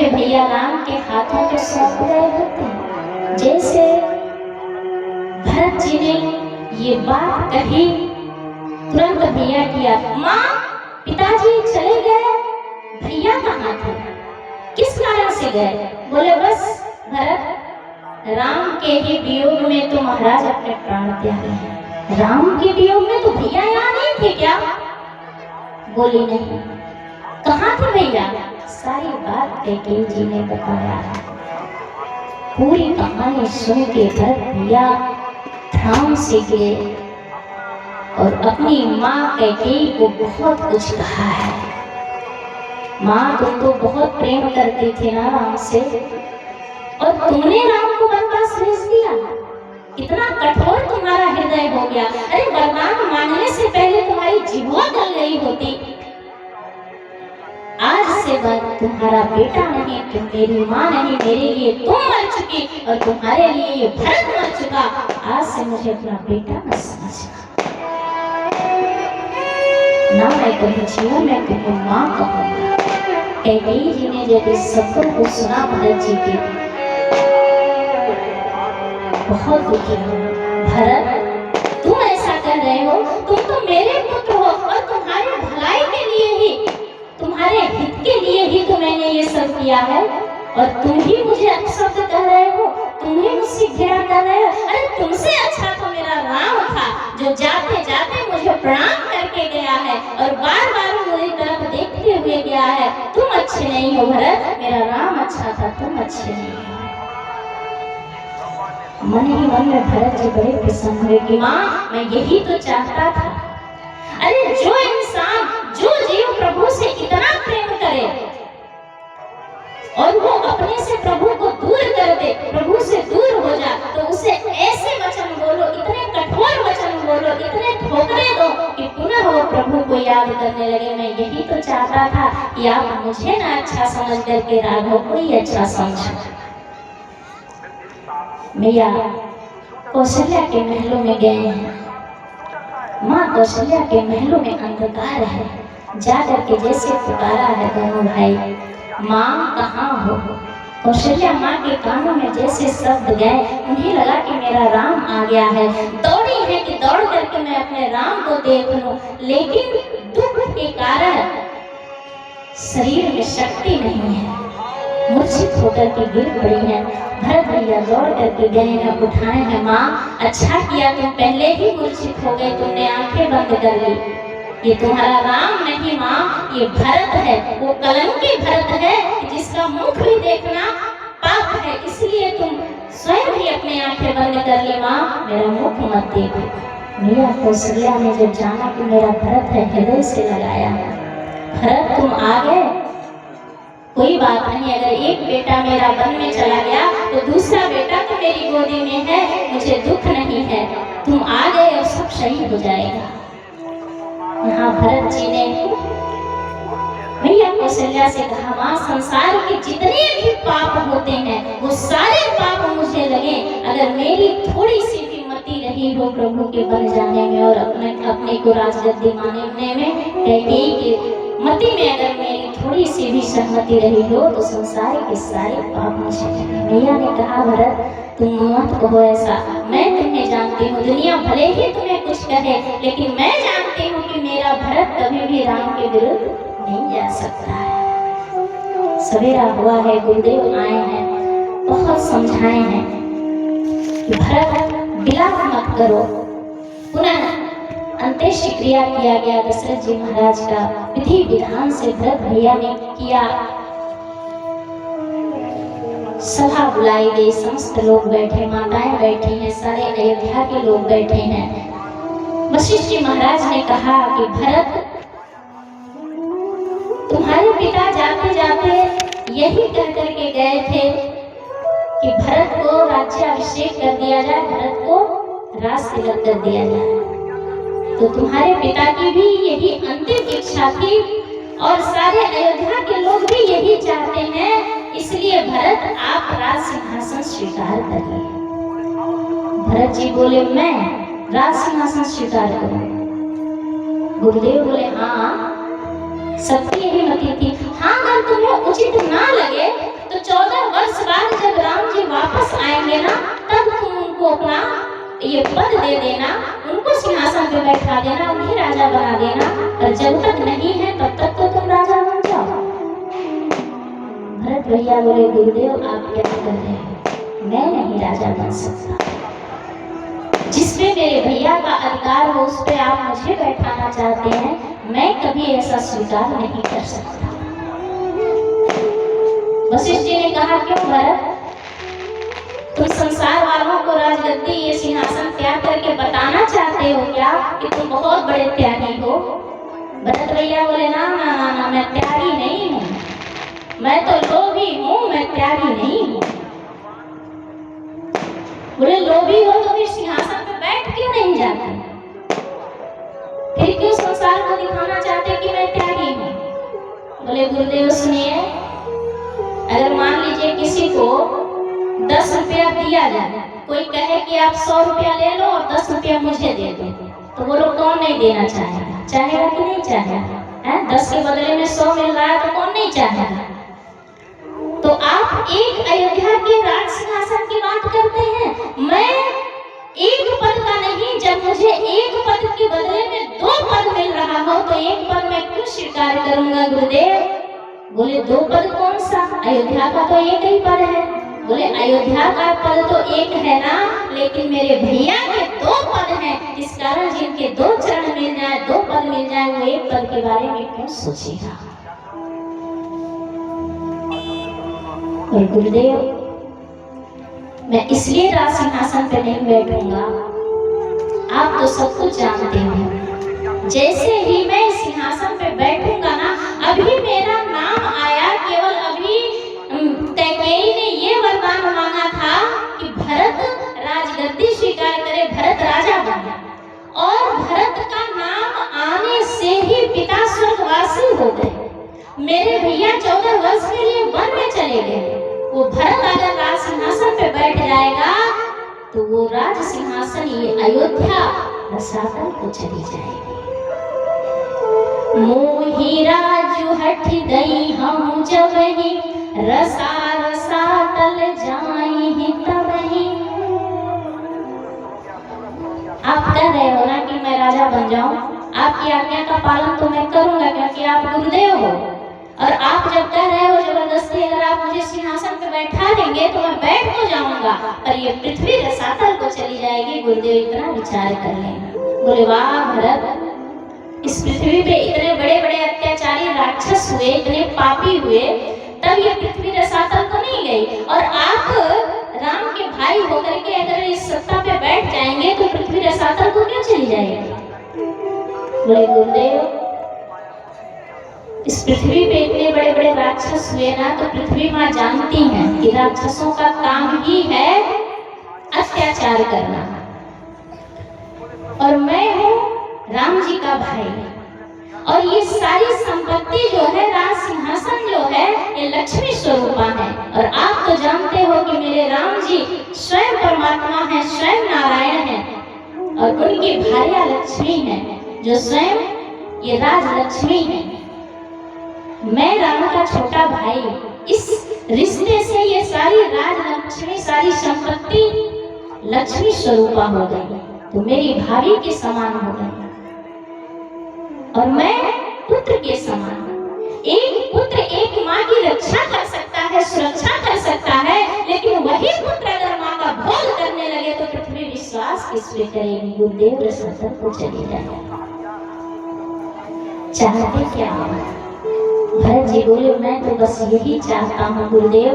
अपने भैया राम के हाथों को सौंप गए होते। जैसे भरत जी ने ये बात कही, तुरंत भैया किया, माँ पिताजी चले गए, भैया कहाँ थे, किस कारण से गए? बोले बस भरत, राम के ही वियोग में तो महाराज अपने प्राण त्यागे हैं। राम के वियोग में तो भैया यहाँ नहीं थे क्या? बोली नहीं। कहाँ थे भैया? सारी बात कैकेयी जी ने बताया। पूरी कहानी सुन के भरत भैया ध्यान से गए और अपनी माँ कैकेयी को बहुत कुछ कहा है। माँ तुम तो बहुत प्रेम करती थी ना राम से, और तुमने राम को वनवास भेज दिया, कितना कठोर तुम्हारा हृदय हो गया। अरे वरदान मांगने से पहले तुम्हारी जिह्वा गल गई होती। आज से बाद तुम्हारा बेटा नहीं, तुम मेरी माँ नहीं, मेरे लिए तुम मर चुकी और तुम्हारे लिए ये भरत मर चुका। आज से मुझे अपना बेटा न समझना, ना मैं कभी जीवन में तुम्हें माँ कहूँगा। कैकेयी जी ने जब इस शब्दों को सुना भरत जी के, बहुत दुखी हो। भरत तुम ऐसा कर रहे हो, तुम तो मेरे पुत्र हो और तुम्हारे भलाई के लिए ही, तुम्हारे हित के लिए ही तो मैंने ये सब किया है, और तुम ही मुझे अपशब्द कर रहे हो, तुम ही मुझसे घृणा कर रहे हो। अरे तुमसे अच्छा तो मेरा राम था, जो जाते जाते मुझे प्रणाम करके गया है और बार बार मेरी तरफ देखते हुए गया है। तुम अच्छे नहीं हो भरत, मेरा राम अच्छा था, तुम अच्छे नहीं हो। मन ही मन में भरत जी बड़े प्रसन्न हुए कि माँ मैं यही तो चाहता था। अरे जो इंसान, जो जीव प्रभु से इतना प्रेम करे और वो अपने से प्रभु को दूर कर दे, प्रभु से दूर हो जा, तो उसे ऐसे वचन बोलो, इतने कठोर वचन बोलो, इतने ठोकरे दो कि पुनः वो प्रभु को याद करने लगे। मैं यही तो चाहता था कि आप मुझे ना अच्छा समझ करके राघव को ही अच्छा समझो। मैया कौशल्या के महलों में गए हैं। माँ कौशल्या के महलों में अंधकार है, जा करके जैसे पुकारा है दोनों भाई, माँ कहाँ हो? कौशल्या माँ के कानों में जैसे शब्द गए, उन्हें लगा कि मेरा राम आ गया है। दौड़ी है कि दौड़ करके मैं अपने राम को देख लूं, लेकिन दुख के कारण शरीर में शक्ति नहीं है, मूर्छित होकर के गिर पड़ी है। भरत भैया दौड़ करके गए हैं, उठाए हैं। माँ अच्छा किया तुम पहले ही मूर्छित हो गए, तुमने आंखें बंद कर ली। ये तुम्हारा राम नहीं माँ, ये भरत है, वो कलंकी भरत है जिसका मुख भी देखना पाप है, इसलिए तुम स्वयं ही अपनी आंखें बंद कर ली। माँ मेरा मुख मत देखो। मैया कौशल्या ने जब जाना कि मेरा भरत है, हृदय से लगाया, भरत तुम आ गए, कोई बात नहीं, अगर एक बेटा मेरा वन में चला गया तो दूसरा बेटा तो मेरी गोदी में है, मुझे दुख नहीं है, तुम आ गए और सब सही हो जाएगा। यहाँ भरत जी ने मैया कौशल्या से कहा, माँ संसार के जितने भी पाप होते हैं वो सारे पाप मुझे लगे, अगर मेरी थोड़ी सी भी मति रही हो प्रभु के बन जाने में और अपने को राजगद्दी मानने में, कैकेयी के मति में अगर मेरी थोड़ी सी भी सहमति रही हो तो संसार के सारे पाप मुझे लगे। मैया ने कहा, भरत तुम मत कहो ऐसा, मैं तुम्हें जानती हूँ, दुनिया भले ही तुम्हें कुछ कहे, लेकिन मैं जानती हूँ कि मेरा भरत कभी भी राम के विरुद्ध नहीं जा सकता है। सवेरा हुआ है, गुरुदेव आए हैं, बहुत समझाए हैं कि भरत विलाप मत करो। पुनः अंत्येष्टि क्रिया किया गया दशरथ जी महाराज का, विधि विधान से भरत भैया ने किया। सभा बुलाई गई, समस्त लोग बैठे, माताएं बैठी हैं, सारे अयोध्या के लोग बैठे हैं। वशिष्ठ जी महाराज ने कहा कि भरत तुम्हारे पिता जाते जाते यही कह करके गए थे कि भरत को राज्याभिषेक कर दिया जाए, भरत को राज तिलक कर दिया जाए। तो तुम्हारे पिता की भी यही अंतिम इच्छा थी और सारे अयोध्या के लोग भी यही चाहते हैं, इसलिए भरत आप राज सिंहासन स्वीकार करिए। भरत जी बोले, मैं राज सिंहासन स्वीकार करूं? गुरुदेव बोले, हाँ सबकी यही मति थी। हाँ अगर तुम्हें उचित ना लगे ये पद दे देना, उनको सिंहासन पे बैठा देना, उन्हें राजा बना देना, और जब तक नहीं है तब तक तो तुम राजा बन जाओ। भरत भैया बोले गुरुदेव आप क्या कर रहे हैं, मैं नहीं राजा बन सकता। जिसमें मेरे भैया का अधिकार हो उस पे आप मुझे बैठाना चाहते हैं, मैं कभी ऐसा स्वीकार नहीं कर सकता। वशिष्ठ जी ने कहा क्यों भरत, तुम संसार वालों को राजगद्दी ये सिंहासन त्याग करके बताना चाहते हो क्या कि तुम बहुत बड़े त्यागी हो। भरत भैया बोले ना ना ना ना, मैं त्यागी नहीं हूँ, मैं तो लोभी हूँ, मैं त्यागी नहीं हूँ। बोले लोभी हो तो फिर सिंहासन पे बैठ क्यों नहीं जाते, फिर क्यों संसार को दिखाना चाहते कि मैं त्यागी हूँ। बोले गुरुदेव सुनिए, अगर मान लीजिए किसी को 10 रुपया दिया जाए, कोई कहे कि आप 100 रुपया ले लो और 10 रुपया मुझे दे दो, तो वो लोग कौन नहीं देना चाहेगा, चाहेगा कि नहीं चाहेगा? 10 के बदले में 100 मिल रहा है तो कौन नहीं चाहेगा। तो आप एक अयोध्या के राज सिंहासन की बात करते हैं, मैं एक पद का नहीं, जब मुझे एक पद के बदले में 2 पद मिल रहा हो तो एक पद मैं क्यों स्वीकार करूंगा गुरुदेव। बोले 2 पद कौन सा, अयोध्या का तो एक ही पद है। बोले अयोध्या का पद तो एक है ना, लेकिन मेरे भैया के 2 पद हैं, इस कारण जिनके 2 चरण मिल जाए, 2 पद मिल जाए, वो एक पद के बारे में क्यों सोचेगा। और गुरुदेव मैं इसलिए राज सिंहासन पे नहीं बैठूंगा, आप तो सब कुछ जानते हो, जैसे ही मैं सिंहासन पे बैठूंगा ना, अभी मेरा नाम आया, केवल अभी कैकेयी ने ये वरदान मांगा था कि भरत राजगद्दी स्वीकार करे, भरत राजा बने, और भरत का नाम आने से ही पिता स्वर्गवासी हो गए। मेरे भैया 14 वर्ष के लिए वन में चले गए, वो भरत अगर राज सिंहासन पे बैठ जाएगा तो वो राज सिंहासन ये अयोध्या रसातल को चली जाएगी। मोहि राजु हठ दई हम जबहि, रसा रसातल जाहि तबहि। आप कह रहे हो ना कि मैं राजा बन जाऊं, आपकी आज्ञा का पालन तो मैं करूंगा क्योंकि आप गुरुदेव हो, और आप जब कह रहे हो जबरदस्ती अगर आप मुझे सिंहासन पे बैठा देंगे तो मैं बैठ तो जाऊंगा, पर ये पृथ्वी रसातल को चली जाएगी। गुरुदेव इतना विचार कर लेना। बोले वाह भरत, इस पृथ्वी पे इतने बड़े बड़े अत्याचारी राक्षस हुए, इतने पापी हुए, तब ये पृथ्वी रसातल को नहीं गई, और आप राम के भाई होकर के अगर इस सत्ता पे बैठ जाएंगे तो पृथ्वी रसातल को क्यों चली जाएगी। बोले गुरुदेव इस पृथ्वी पे इतने बड़े बड़े राक्षस हुए ना, तो पृथ्वी माँ जानती हैं कि राक्षसों का काम ही है अत्याचार करना, और मैं हूँ राम जी का भाई, और ये सारी संपत्ति जो है, राज सिंहासन जो है, ये लक्ष्मी स्वरूपा है। और आप तो जानते हो कि मेरे राम जी स्वयं परमात्मा है, स्वयं नारायण है, और उनकी भार्या लक्ष्मी है जो स्वयं ये राज लक्ष्मी है। मैं राम का छोटा भाई, इस रिश्ते से ये सारी राज लक्ष्मी, सारी संपत्ति लक्ष्मी स्वरूपा हो गई, तो मेरी भाभी के समान हो गई, और मैं पुत्र के समान। एक पुत्र एक माँ की रक्षा कर सकता है, सुरक्षा कर सकता है, लेकिन वही पुत्र अगर माँ का भोग करने लगे तो पृथ्वी विश्वास किस पे करेगी। गुरुदेव रसातल को चले जाएगा। चाहते क्या हो? भरत जी बोले मैं तो बस यही चाहता हूँ गुरुदेव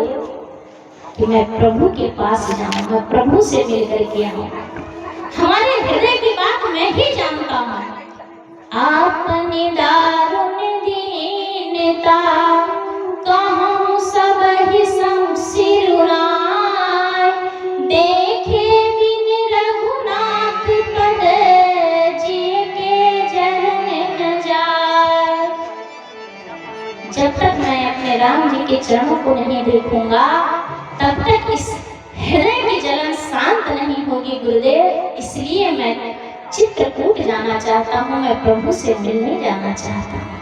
कि मैं प्रभु के पास जाऊँ, मैं प्रभु से मिल करके आऊँ। हमारे हृदय की बात मैं ही जानता हूँ। आपने दारुण दीनता कहूँ सब ही सिरुनाय, देखे बिन रघुनाथ पद जी के जन न जाय। जब तक मैं अपने राम जी के चरणों को नहीं देखूंगा तब तक इस हृदय की जलन शांत नहीं होगी गुरुदेव। इसलिए मैं चित्रकूट जाना चाहता हूँ, मैं प्रभु से मिलने जाना चाहता हूँ।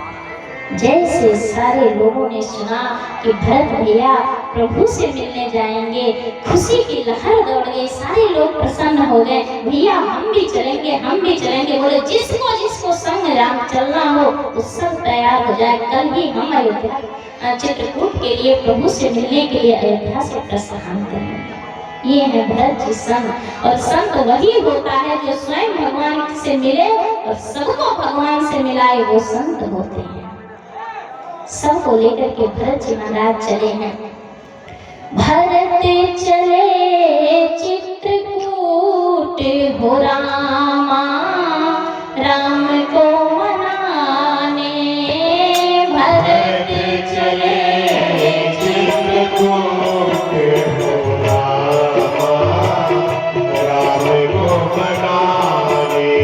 जैसे सारे लोगों ने सुना कि भरत भैया प्रभु से मिलने जाएंगे, खुशी की लहर दौड़ गई, सारे लोग प्रसन्न हो गए। भैया हम भी चलेंगे, हम भी चलेंगे। बोले जिसको जिसको संग राम चलना हो वो सब तैयार हो जाए, कल ही हम अयोध्या चित्रकूट के लिए प्रभु से मिलने के लिए अयोध्या से प्रस्थान करेंगे। ये है भरत जी संत। और संत वही होता है जो स्वयं भगवान से मिले और सबको भगवान से मिलाए, वो संत होते हैं। सबको लेकर के भरत जी महाराज चले हैं। भरत चले चित्रकूट हो रामा, राम को मनाने। भरत चले चित्रकूट हो रामा, राम को मनाने।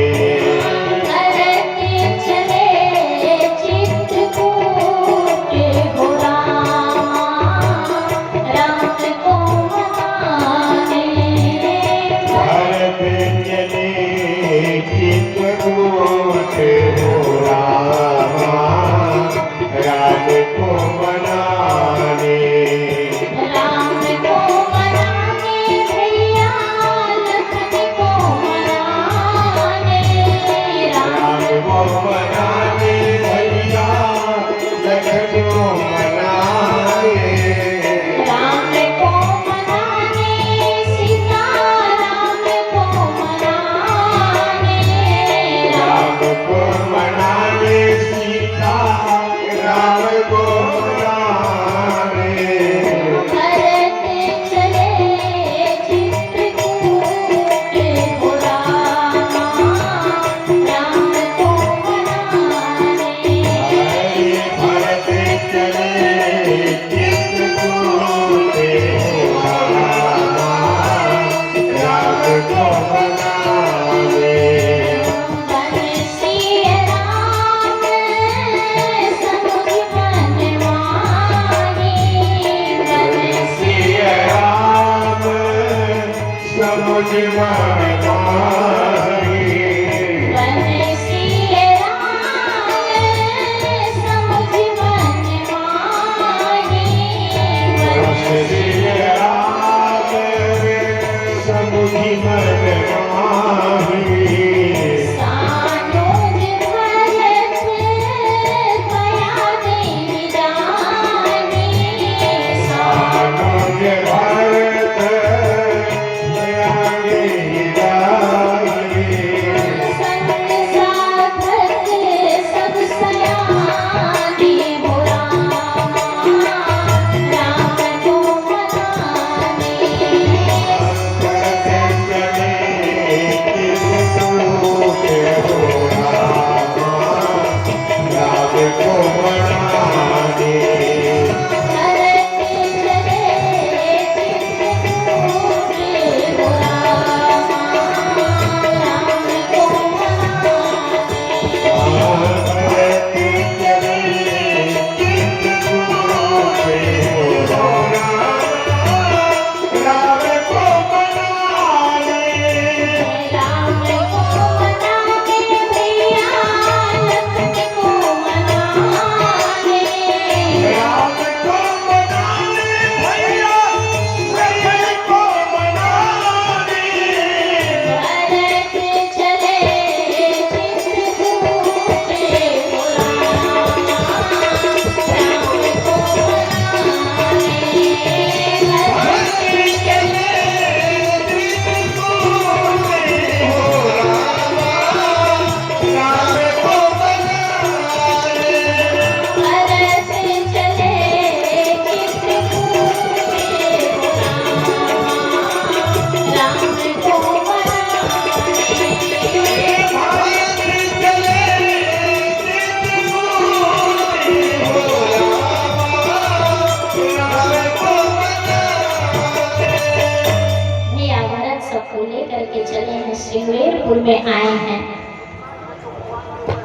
सिंगरेरपुर में आए हैं।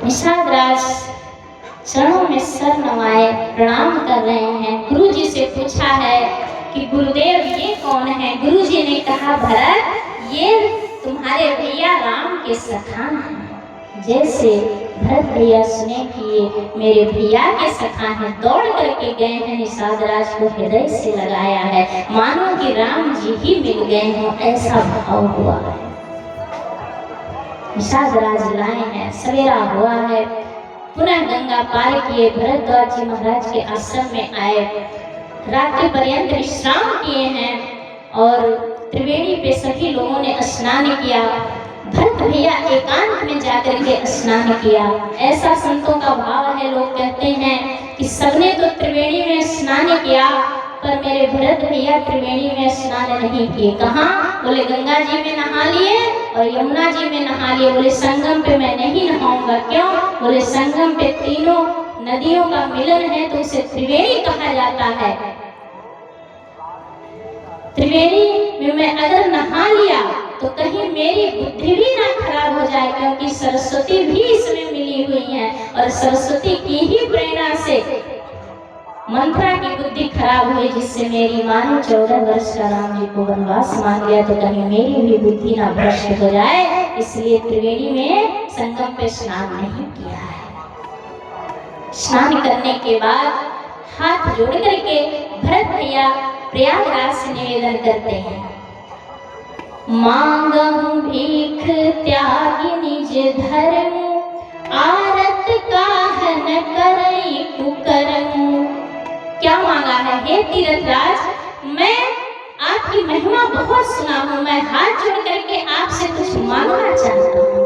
निषाद राज चरणों में सर नवाए प्रणाम कर रहे हैं। गुरु जी से पूछा है कि गुरुदेव ये कौन है? गुरु जी ने कहा भरत ये तुम्हारे भैया राम के सखा हैं। जैसे भरत भैया सुने कि ये मेरे भैया के सखा हैं, दौड़ करके गए हैं, निषाद राज को हृदय से लगाया है, मानो कि राम जी ही मिल गए हों, ऐसा भाव हुआ है। निषाद राज लाए हैं, सवेरा हुआ है, पुनः गंगा पार किए, भरद्वाज जी महाराज के आश्रम में आए, रात्रि पर्यंत विश्राम किए हैं और त्रिवेणी पे सभी लोगों ने स्नान किया। भरत भैया एकांत में जाकर के स्नान किया। ऐसा संतों का भाव है, लोग कहते हैं कि सबने तो त्रिवेणी में स्नान किया पर मेरे भरत भैया त्रिवेणी में स्नान नहीं किए। कहाँ? बोले गंगा जी में नहा लिए और यमुना जी में नहा लिए। बोले संगम पे मैं नहीं नहाऊंगा। क्यों? बोले संगम पे तीनों नदियों का मिलन है तो उसे त्रिवेणी कहा जाता है। त्रिवेणी में मैं अगर नहा लिया तो कहीं मेरी बुद्धि भी ना खराब हो जाए, क्योंकि सरस्वती भी इसमें मिली हुई है और सरस्वती की ही प्रेरणा से मंत्रा की बुद्धि खराब हुई, जिससे मेरी माँ ने 14 वर्ष का राम जी को वनवास मांग लिया, तो कहीं मेरी भी बुद्धि ना भ्रष्ट हो जाए, इसलिए त्रिवेणी में संगम पे स्नान नहीं किया है। स्नान करने के बाद हाथ जोड़ करके भरत भैया प्रयागराज से निवेदन करते हैं, मांगहु भीख त्यागी निज धर्म, आरत काहन करई कुकर्म। क्या मांगा है? हे तीर्थराज, मैं आपकी महिमा बहुत सुना हूँ, मैं हाथ जोड़ करके आपसे कुछ मांगना चाहता हूँ।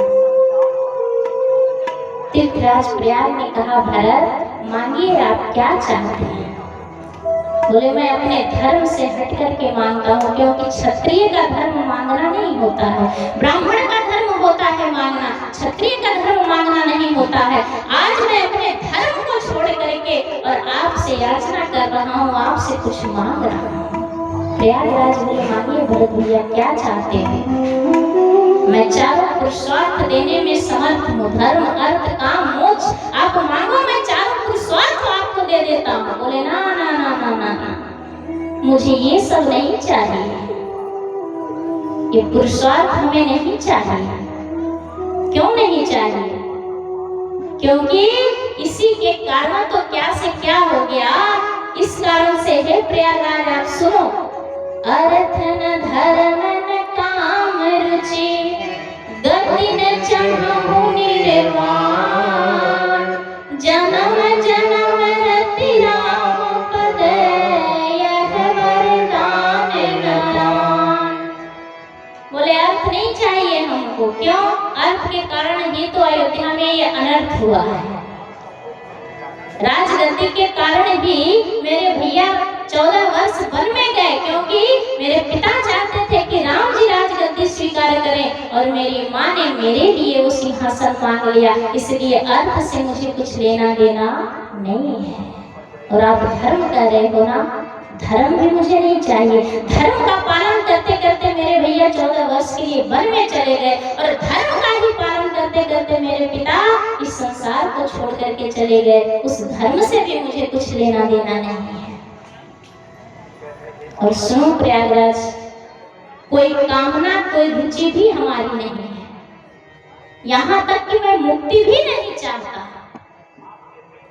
तीर्थराज प्रयाग ने कहा, भरत मांगिए, आप क्या चाहते हैं? बोले मैं अपने धर्म से हट करके मांगता हूँ, क्योंकि क्षत्रिय का धर्म मांगना नहीं होता है, ब्राह्मण का धर्म होता है मांगना, क्षत्रिय का धर्म मांगना नहीं होता है। आज मैं अपने धर्म को छोड़ करके और आपसे याचना कर रहा हूँ, आपसे कुछ मांग रहा हूँ। प्रयागराज बोले, मांगिए भरत भैया, क्या चाहते हैं? मैं चारों पुरुषार्थ देने में समर्थ हूँ, धर्म अर्थ काम मोक्ष, आप मांगो, मैं चारों पुरुषार्थ आपको दे देता हूँ। बोले ना ना ना ना ना ना, मुझे ये सब नहीं चाहिए, ये पुरुषार्थ हमें नहीं चाहिए। क्यों नहीं चाहिए? क्योंकि इसी के कारण तो क्या से क्या हो गया। इस कारण से है प्रयागराज, आप सुनो, अर्थ न धर्म न काम रुचि, गति न चाहूं निर्वाण, जन्म जन्म रति राम पद, यह वरदान नारायण। बोले अर्थ नहीं चाहिए हमको। क्यों? अर्थ के कारण ही तो अयोध्या में ये अनर्थ हुआ है। राजगद्दी के कारण भी मेरे भैया 14 वर्ष वन में गए, क्योंकि मेरे पिता चाहते थे कि राम जी राजगद्दी स्वीकार करें और मेरी माँ ने मेरे लिए वो सिंहासन मांग लिया, इसलिए अर्थ से मुझे कुछ लेना देना नहीं है। और आप धर्म कर रहे हो ना, धर्म भी मुझे नहीं चाहिए। धर्म का पालन करते करते मेरे भैया 14 वर्ष के लिए वन में चले गए और धर्म का ही पालन करते करते मेरे पिता इस संसार को छोड़ करके चले गए। उस धर्म से भी मुझे कुछ लेना देना नहीं है। और सुनो प्रयागराज, कोई कामना कोई रुचि भी हमारी नहीं है, यहाँ तक कि मैं मुक्ति भी नहीं चाहता,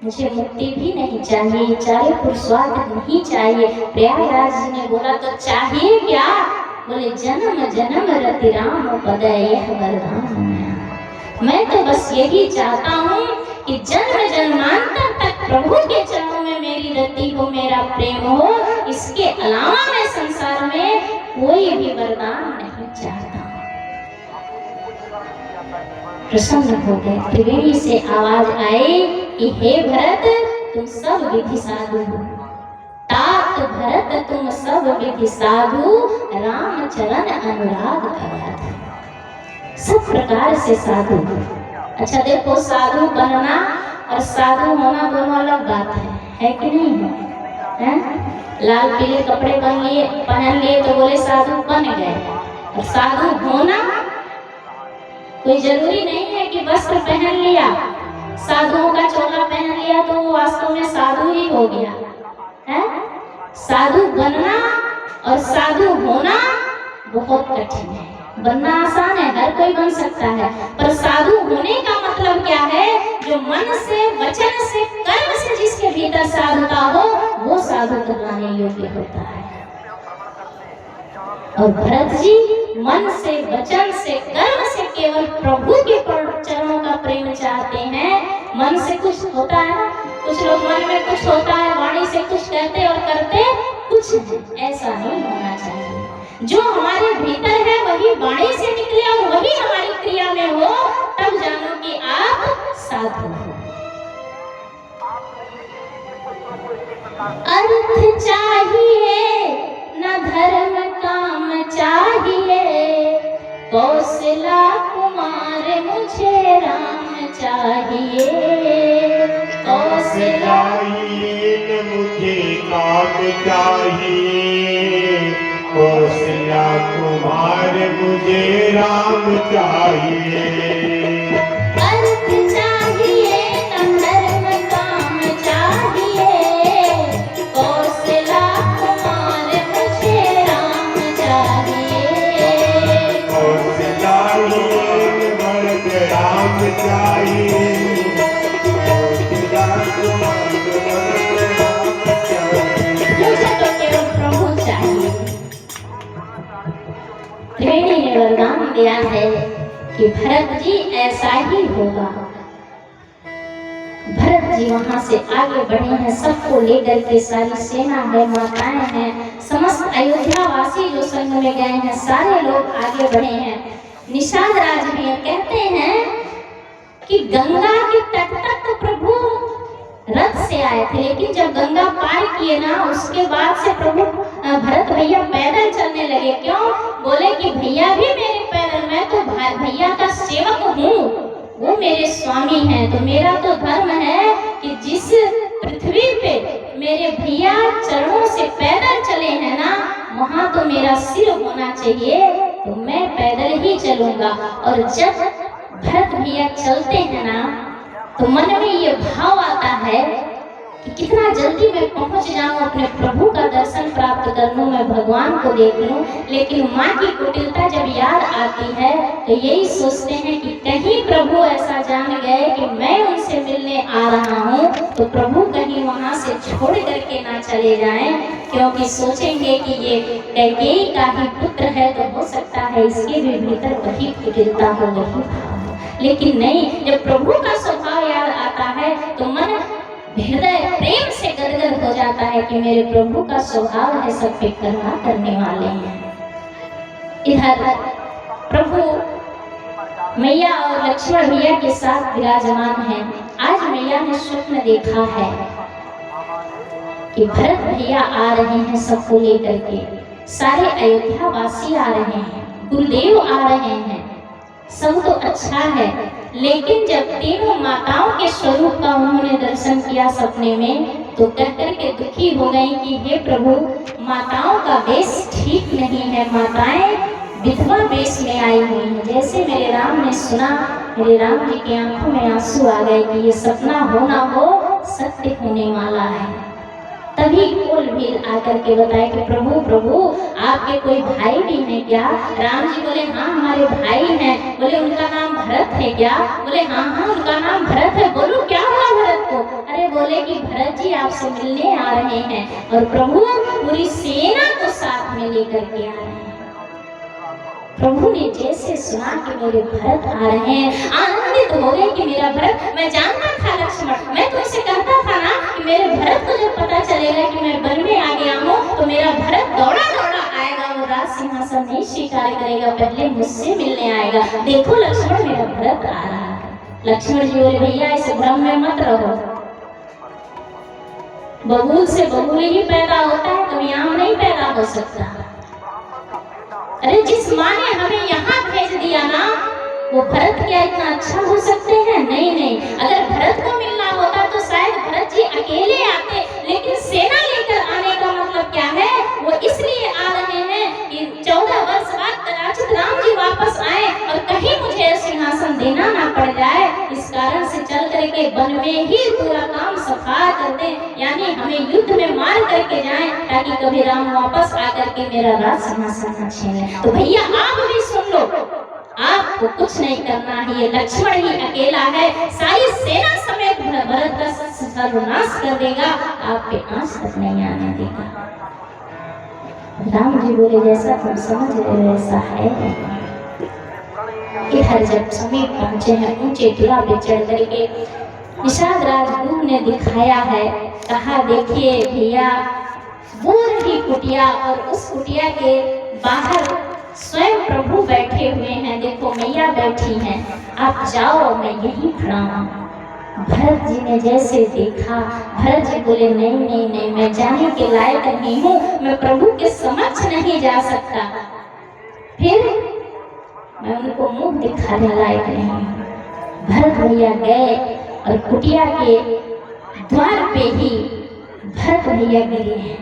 मुझे मुक्ति भी नहीं चाहिए, चाहे पुरुषार्थ नहीं चाहिए। प्रयागराज जी ने बोला, तो चाहिए क्या? बोले जन्म जन्म रति राम पद, यह वरदान। मैं तो बस यही चाहता हूँ कि जन्म जन्मांतर तक प्रभु के चरणों में मेरी रति हो, मेरा प्रेम हो। इसके अलावा मैं संसार में कोई भी वरदान नहीं चाहता। प्रसन्न हो गए। त्रिवेणी से आवाज आई कि हे भरत, तुम सब विधि साधु हो। तात भरत तुम सब विधि साधु, राम चरण अनुराग करा था। सब प्रकार से साधु। अच्छा देखो, साधु बनना और साधु होना दोनों अलग बात है कि नहीं है? लाल पीले कपड़े पहन लिए तो बोले साधु बन गए, और साधु होना कोई जरूरी नहीं है कि वस्त्र पहन लिया, साधुओं का चोला पहन लिया तो वो वास्तव में साधु ही हो गया है। साधु बनना और साधु होना बहुत कठिन है। बनना आसान है, हर कोई बन सकता है, पर साधु होने का मतलब क्या है? जो मन से, वचन से, कर्म से जिसके भीतर साधुता हो वो साधु कहलाने योग्य होता है। और भरत जी मन से, वचन से, कर्म से केवल प्रभु के चरणों का प्रेम चाहते हैं। मन से कुछ होता है, कुछ लोग मन में कुछ होता है, वाणी से कुछ कहते और करते कुछ है। ऐसा नहीं होना चाहिए। जो हमारे भीतर है वही वाणी से निकले और वही हमारी क्रिया में हो, तब जानो कि आप साधु हो। अर्थ चाहिए न धर्म काम चाहिए, कौशला कुमार मुझे राम चाहिए। कौशला मुझे काम चाहिए, कौशला कुमार मुझे राम चाहिए। अर्थ चाहिए न धर्म काम चाहिए, कौशला कुमार मुझे राम चाहिए। कौशला मर्द राम चाहिए, कौशला कुमार राम चाहिए। मुझे तो केवल प्रभु चाहिए। त्रिवेणी ने वरदान दिया है कि भरत जी ऐसा ही होगा। भरत जी वहां से आगे बढ़े हैं, सबको लेकर के, सारी सेना है, माताएं हैं, समस्त अयोध्या वासी जो संग में गए हैं, सारे लोग आगे बढ़े हैं। निषाद राज भी कहते हैं कि गंगा के तट तक तो प्रभु रथ से आए थे, लेकिन जब गंगा पार किए ना, उसके बाद से प्रभु भरत भैया पैदल चलने लगे। क्यों? बोले कि भैया भी मेरे पैदल, मैं तो भैया का सेवक हूँ, वो मेरे स्वामी हैं, तो मेरा तो धर्म है कि जिस पृथ्वी पे मेरे भैया चरणों से पैदल चले हैं ना, वहां तो मेरा सिर होना चाहिए, तो मैं पैदल ही चलूंगा। और जब भरत भैया चलते हैं ना, तो मन में ये भाव आता है कि कितना जल्दी मैं पहुंच जाऊं, अपने प्रभु का दर्शन प्राप्त कर लूं, मैं भगवान को देख लूं। लेकिन माँ की कुटिलता जब याद आती है तो यही सोचते हैं कि कहीं प्रभु ऐसा जान गए कि मैं उनसे मिलने आ रहा हूं, तो प्रभु कहीं वहां से छोड़ करके ना चले जाएं, क्योंकि सोचेंगे कि ये कैकेयी का ही पुत्र है, तो हो सकता है इसके भी भीतर वही कुटिलता हो, वही भाव। लेकिन नहीं, जब प्रभु का स्वभाव याद आता है तो मन हृदय प्रेम से गदगद हो जाता है कि मेरे प्रभु का स्वभाव है सब पे करुणा करने वाले हैं। इधर प्रभु मैया और लक्ष्मण भैया के साथ विराजमान हैं। आज मैया ने स्वप्न देखा है कि भरत भैया आ रहे हैं सबको लेकर के, सारे अयोध्या वासी आ रहे हैं, गुरुदेव आ रहे हैं, सब तो अच्छा है। लेकिन जब तीनों माताओं के स्वरूप का उन्होंने दर्शन किया सपने में, तो कहकर के दुखी हो गई कि हे प्रभु, माताओं का वेश ठीक नहीं है, माताएं विधवा वेश में आई हुई हैं। जैसे मेरे राम ने सुना, मेरे राम जी की आंखों में आंसू आ गए कि ये सपना हो ना हो, सत्य होने वाला है। तभी कोल भी आकर के बताए कि प्रभु प्रभु आपके कोई भाई भी हैं क्या? राम जी बोले हाँ हमारे भाई हैं। बोले उनका नाम भरत है क्या? बोले हाँ हाँ उनका नाम भरत है। बोलो क्या हुआ भरत को? अरे बोले कि भरत जी आपसे मिलने आ रहे हैं, और प्रभु पूरी सेना को साथ में लेकर के आ रहे हैं। प्रभु ने जैसे सुना कि मेरे भरत आ रहे हैं, आनंदित हो गए कि मेरा भरत, मैं जानता था लक्ष्मण, मैं तुमसे कहता था ना कि मेरे भरत को जब पता चलेगा कि मैं वन में आ गया हूँ, तो मेरा भरत दौड़ा दौड़ा आएगा, वो राज सिंहासन नहीं स्वीकार करेगा, पहले मुझसे मिलने आएगा। देखो लक्ष्मण, मेरा भरत आ रहा है। लक्ष्मण जी बोले भैया इस भ्रम में मत रहो, बबूल से बबूल ही पैदा होता है, कभी आम नहीं पैदा हो सकता। अरे जिस माँ ने हमें यहाँ भेज दिया ना, वो भरत क्या इतना अच्छा हो सकते हैं? नहीं नहीं, अगर भरत को मिलना होता तो शायद भरत जी अकेले आते, लेकिन सेना लेकर आने का मतलब क्या है? वो इसलिए आ रहे हैं कि 14 वर्ष बाद कदाचित राम जी वापस आए और कहीं मुझे सिंहासन देना ना पड़ जाए, इस कारण से चल करके वन में ही पूरा काम सफा कर दे, यानी हमें युद्ध में मार करके जाए, ताकि कभी राम वापस आकर के मेरा राज सिंहासन न छीने। तो भैया आप भी सुन लो, आपको कुछ नहीं करना है, ये लक्ष्मण ही अकेला है, सारी सेना समेत भरत का सर्वनाश कर देगा, आप पे आंच तक नहीं आने देगा। राम जी बोले जैसा तुम समझ रहे हो वैसा है। इधर जब समीप पहुंचे हैं, ऊंचे टिला पे चढ़ करके निषाद राजगुरु ने दिखाया है, कहा देखिए भैया वो रही कुटिया और उस कुटिया के बाहर स्वयं प्रभु बैठे हुए हैं, देखो मैया बैठी हैं, आप जाओ मैं यहीं खड़ा हूँ। भरत जी ने जैसे देखा, भरत जी बोले नहीं नहीं नहीं, मैं जाने के लायक नहीं हूँ, मैं प्रभु के समक्ष नहीं जा सकता, फिर मैं उनको मुंह दिखाने लायक नहीं हूँ। भरत भैया गए और कुटिया के द्वार पे ही भरत भैया गिरे हैं।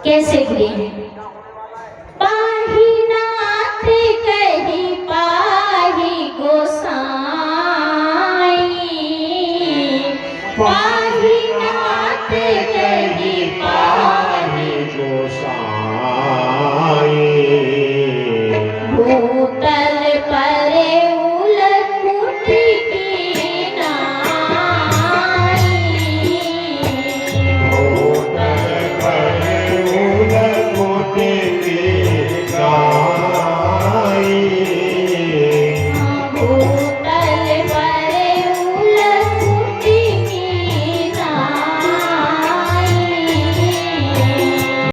कैसे गिरे हैं?